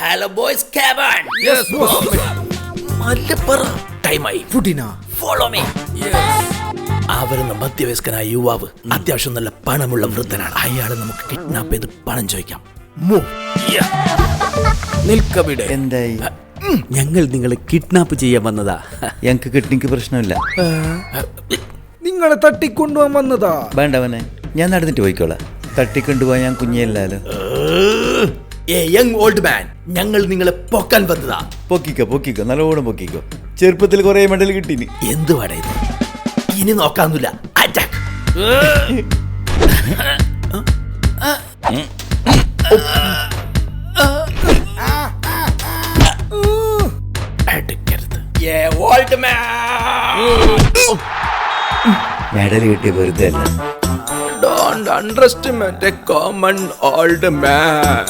Hello boys കാബൺ. Yes boss. മല്ലപ്പറ ടൈമായി. ഫുഡിന ഫോളോ മീ. അവരുന്ന മധ്യവയസ്കനായ യുവാവ് അത്യാവശ്യം നല്ല പണമുള്ള വൃദ്ധനാണ്. അയാളെ നമുക്ക് കിഡ്നാപ്പ് ചെയ്ത് പണം ചോദിക്കാം. നിൽക്കവിടെ. എന്തായി? ഞങ്ങൾ നിങ്ങളെ കിഡ്നാപ്പ് ചെയ്യാൻ വന്നതാ. ഞങ്ങക്ക് കിഡ്നിക്ക് പ്രശ്നമില്ല. നിങ്ങളെ തട്ടിക്കൊണ്ടുപോകാൻ വന്നതാ. വേണ്ടവനെ, ഞാൻ നടന്നിട്ട് പോയിക്കോളാം. തട്ടിക്കൊണ്ടുപോകാൻ ഞാൻ കുഞ്ഞല്ലാലോ. യങ് ഓൾഡ് മാൻ, ഞങ്ങൾ നിങ്ങളെ പൊക്കാൻ വന്നതാ. പൊക്കിക്കോ നല്ലോണം പൊക്കിക്കോ. ചെറുപ്പത്തിൽ കുറെ മെഡൽ കിട്ടീനി. എന്തുവാടാ ഇത്? ഇനി നോക്കാന്നില്ല. അറ്റാക്ക്. മെഡൽ കിട്ടിയ വെറുതെ അല്ല. Don't underestimate a common old man.